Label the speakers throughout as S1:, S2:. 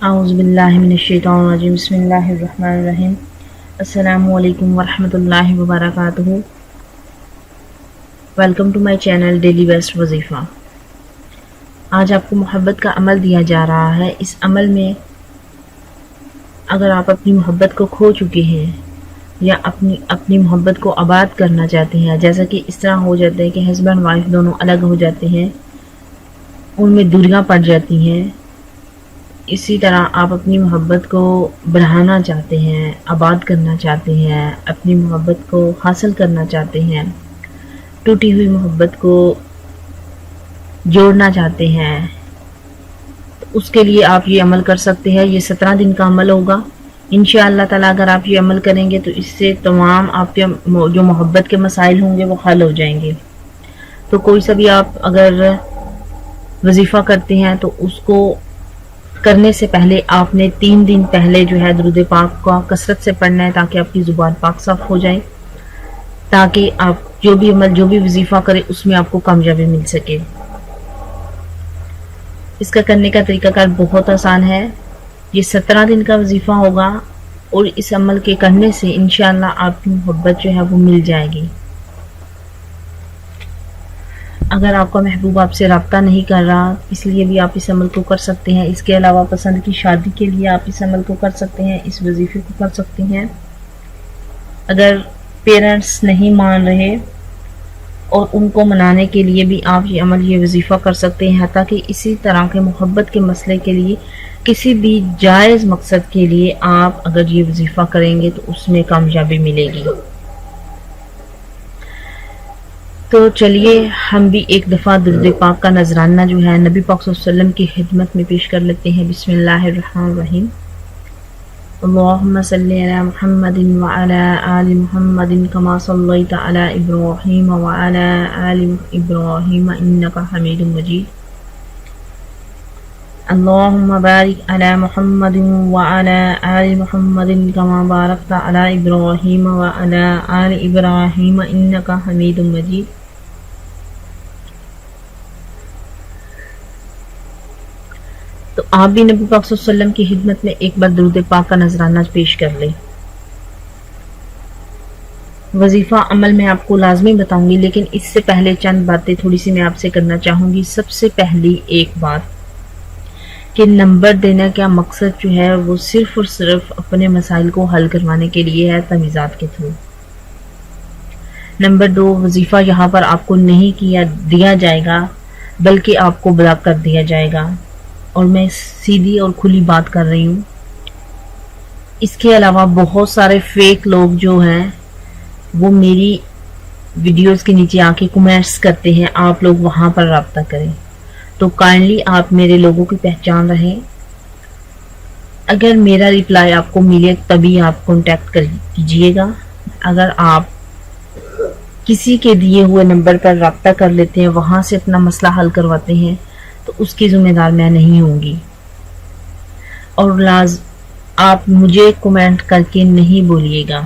S1: اعوذ باللہ من الشیطان الرجیم بسم اللہ الرحمن الرحیم السلام علیکم ورحمۃ اللہ وبرکاتہ. Welcome to my channel daily best وظیفہ. آج آپ کو محبت کا عمل دیا جا رہا ہے. اس عمل میں اگر آپ اپنی محبت کو کھو چکے ہیں یا اپنی محبت کو آباد کرنا چاہتے ہیں، جیسا کہ اس طرح ہو جاتا ہے کہ ہسبینڈ وائف دونوں الگ ہو جاتے ہیں، ان میں دوریاں پڑ جاتی ہیں، اسی طرح آپ اپنی محبت کو بڑھانا چاہتے ہیں، آباد کرنا چاہتے ہیں، اپنی محبت کو حاصل کرنا چاہتے ہیں، ٹوٹی ہوئی محبت کو جوڑنا چاہتے ہیں، تو اس کے لیے آپ یہ عمل کر سکتے ہیں. یہ 17 دن کا عمل ہوگا. انشاءاللہ تعالیٰ اگر آپ یہ عمل کریں گے تو اس سے تمام آپ کے جو محبت کے مسائل ہوں گے وہ حل ہو جائیں گے. تو کوئی سا بھی آپ اگر وظیفہ کرتے ہیں تو اس کو کرنے سے پہلے آپ نے 3 دن پہلے جو ہے درود پاک کا کثرت سے پڑھنا ہے، تاکہ آپ کی زبان پاک صاف ہو جائے، تاکہ آپ جو بھی عمل جو بھی وظیفہ کریں اس میں آپ کو کامیابی مل سکے. اس کا کرنے کا طریقہ کار بہت آسان ہے. یہ 17 دن کا وظیفہ ہوگا اور اس عمل کے کرنے سے انشاءاللہ آپ کی محبت جو ہے وہ مل جائے گی. اگر آپ کا محبوب آپ سے رابطہ نہیں کر رہا، اس لیے بھی آپ اس عمل کو کر سکتے ہیں. اس کے علاوہ پسند کی شادی کے لیے آپ اس عمل کو کر سکتے ہیں، اس وظیفے کو کر سکتے ہیں. اگر پیرنٹس نہیں مان رہے اور ان کو منانے کے لیے بھی آپ یہ عمل یہ وظیفہ کر سکتے ہیں. حتیٰ کہ اسی طرح کے محبت کے مسئلے کے لیے کسی بھی جائز مقصد کے لیے آپ اگر یہ وظیفہ کریں گے تو اس میں کامیابی ملے گی. تو چلیے ہم بھی ایک دفعہ درود پاک کا نذرانہ جو ہے نبی پاک صلی اللہ علیہ وسلم کی خدمت میں پیش کر لیتے ہیں. بسم اللہ الرحمن الرحیم. اللہم صلی علی محمد وعلی آل محمد کما صلیت علی ابراہیم وعلی آل ابراہیم انکا حمید مجید. اللہم بارک علی محمد وعلی آل محمد کما بارکت علی ابراہیم وعلی آل ابراہیم انکا حمید مجید. تو آپ بھی نبی پاک صلی اللہ علیہ وسلم کی خدمت میں ایک بار درود پاک کا نذرانہ پیش کر لیں. وظیفہ عمل میں آپ کو لازمی بتاؤں گی، لیکن اس سے پہلے چند باتیں تھوڑی سی میں آپ سے کرنا چاہوں گی. سب سے پہلی ایک بات کہ نمبر دینے کا مقصد جو ہے وہ صرف اور صرف اپنے مسائل کو حل کروانے کے لیے ہے، تمیزات کے تھرو. نمبر 2، وظیفہ یہاں پر آپ کو نہیں دیا جائے گا بلکہ آپ کو بلاک کر دیا جائے گا، اور میں سیدھی اور کھلی بات کر رہی ہوں. اس کے علاوہ بہت سارے فیک لوگ جو ہیں وہ میری ویڈیوز کے نیچے آ کے کمنٹس کرتے ہیں، آپ لوگ وہاں پر رابطہ کریں. تو کائنڈلی آپ میرے لوگوں کی پہچان رہیں. اگر میرا ریپلائی آپ کو ملے تبھی آپ کانٹیکٹ کیجیے گا. اگر آپ کسی کے دیے ہوئے نمبر پر رابطہ کر لیتے ہیں، وہاں سے اپنا مسئلہ حل کرواتے ہیں، تو اس کی ذمہ دار میں نہیں ہوں گی. اور آپ مجھے کمنٹ کر کے نہیں بولیے گا.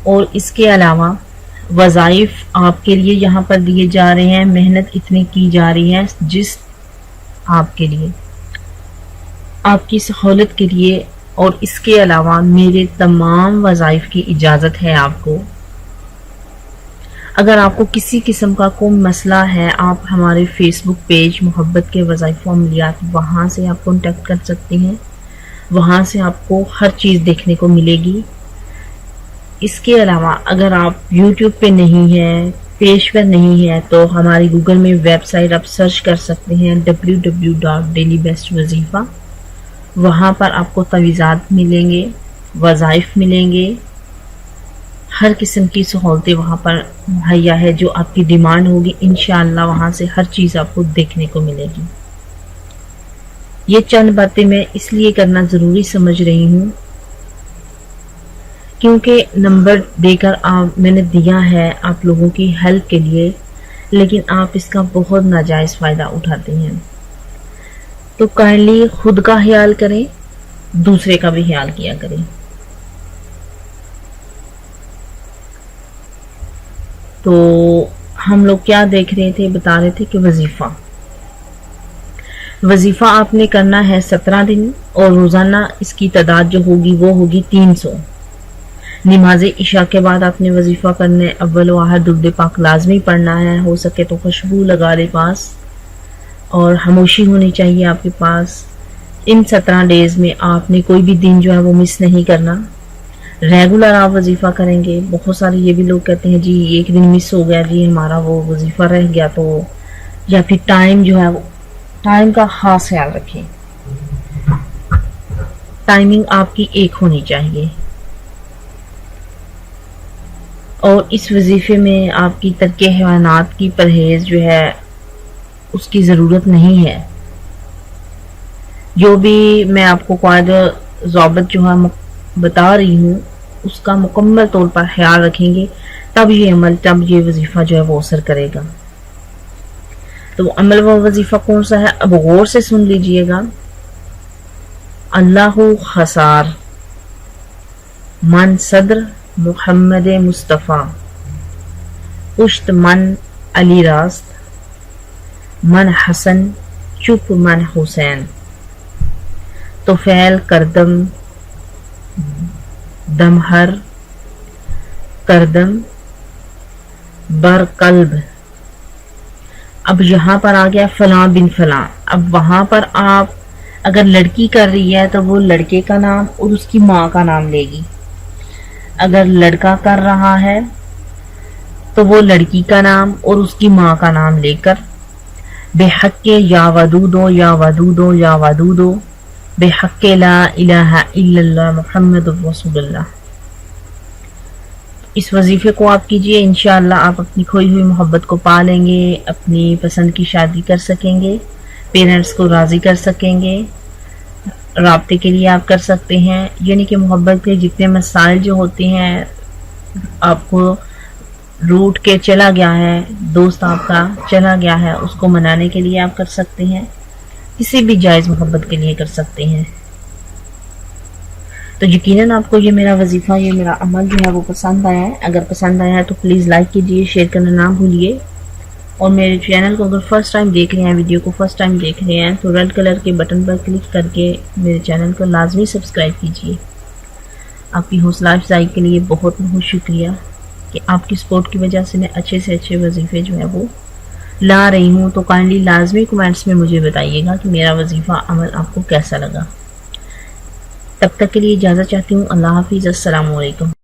S1: اور اس کے علاوہ وظائف آپ کے لیے یہاں پر دیے جا رہے ہیں، محنت اتنی کی جا رہی ہے جس آپ کے لیے، آپ کی سہولت کے لیے. اور اس کے علاوہ میرے تمام وظائف کی اجازت ہے آپ کو. اگر آپ کو کسی قسم کا کوئی مسئلہ ہے، آپ ہمارے فیس بک پیج محبت کے وظائف و عملیات وہاں سے آپ کانٹیکٹ کر سکتے ہیں. وہاں سے آپ کو ہر چیز دیکھنے کو ملے گی. اس کے علاوہ اگر آپ یوٹیوب پہ نہیں ہیں، پیج پر نہیں ہیں، تو ہماری گوگل میں ویب سائٹ آپ سرچ کر سکتے ہیں www.dailybestwazifa. وہاں پر آپ کو تعویذات ملیں گے، وظائف ملیں گے، ہر قسم کی سہولتیں وہاں پر مہیا ہے. جو آپ کی ڈیمانڈ ہوگی انشاءاللہ وہاں سے ہر چیز آپ کو دیکھنے کو ملے گی. یہ چند باتیں میں اس لیے کرنا ضروری سمجھ رہی ہوں کیونکہ نمبر دے کر میں نے دیا ہے آپ لوگوں کی ہیلپ کے لیے، لیکن آپ اس کا بہت ناجائز فائدہ اٹھاتے ہیں. تو کائنڈلی خود کا خیال کریں، دوسرے کا بھی خیال کیا کریں. تو ہم لوگ کیا دیکھ رہے تھے، بتا رہے تھے کہ وظیفہ وظیفہ آپ نے کرنا ہے 17 دن اور روزانہ اس کی تعداد جو ہوگی وہ ہوگی 300۔ نماز عشاء کے بعد آپ نے وظیفہ کرنے اول و آخر درود پاک لازمی پڑھنا ہے، ہو سکے تو خوشبو لگا لے پاس، اور خاموشی ہونی چاہیے آپ کے پاس۔ ان 17 ڈیز میں آپ نے کوئی بھی دن جو ہے وہ مس نہیں کرنا، ریگولر آپ وظیفہ کریں گے۔ بہت سارے یہ بھی لوگ کہتے ہیں جی ایک دن مس ہو گیا جی ہمارا وہ وظیفہ رہ گیا تو، یا پھر ٹائم جو ہے وہ ٹائم کا خاص خیال رکھیں، ٹائمنگ آپ کی ایک ہونی چاہیے، اور اس وظیفے میں آپ کی ترک حیوانات کی پرہیز جو ہے اس کی ضرورت نہیں ہے۔ جو بھی میں آپ کو قاعدہ ضابط جو ہے بتا رہی ہوں اس کا مکمل طور پر خیال رکھیں گے، تب یہ عمل، تب یہ وظیفہ جو ہے وہ اثر کرے گا۔ تو وہ عمل و وظیفہ کون سا ہے، اب غور سے سن لیجئے گا۔ اللہ خسار من صدر محمد مصطفیٰ، پشت من علی راست، من حسن چپ من حسین، تو فعل کردم دمہر کردم بر قلب۔ اب یہاں پر آ گیا فلاں بن فلاں، اب وہاں پر آپ اگر لڑکی کر رہی ہے تو وہ لڑکے کا نام اور اس کی ماں کا نام لے گی، اگر لڑکا کر رہا ہے تو وہ لڑکی کا نام اور اس کی ماں کا نام لے کر بے حق یا ودودو یا ودودو یا ودودو بے حق لا الہ الا اللہ محمد رسول اللہ۔ اس وظیفے کو آپ کیجئے، انشاءاللہ آپ اپنی کھوئی ہوئی محبت کو پا لیں گے، اپنی پسند کی شادی کر سکیں گے، پیرنٹس کو راضی کر سکیں گے، رابطے کے لیے آپ کر سکتے ہیں، یعنی کہ محبت کے جتنے مسائل جو ہوتے ہیں آپ کو روٹ کے چلا گیا ہے، دوست آپ کا چلا گیا ہے، اس کو منانے کے لیے آپ کر سکتے ہیں، کسی بھی جائز محبت کے لیے کر سکتے ہیں۔ تو یقیناً آپ کو یہ میرا وظیفہ، یہ میرا عمل جو ہے وہ پسند آیا ہے۔ اگر پسند آیا ہے تو پلیز لائک کیجئے، شیئر کرنا نہ بھولیے، اور میرے چینل کو اگر فرسٹ ٹائم دیکھ رہے ہیں، ویڈیو کو فرسٹ ٹائم دیکھ رہے ہیں تو ریڈ کلر کے بٹن پر کلک کر کے میرے چینل کو لازمی سبسکرائب کیجئے۔ آپ کی حوصلہ افزائی کے لیے بہت بہت شکریہ کہ آپ کی سپورٹ کی وجہ سے میں اچھے سے اچھے وظیفے جو ہے وہ لا رہی ہوں۔ تو کائنڈلی لازمی کمنٹس میں مجھے بتائیے گا کہ میرا وظیفہ عمل آپ کو کیسا لگا۔ تب تک کے لیے اجازت چاہتی ہوں، اللہ حافظ، السلام علیکم۔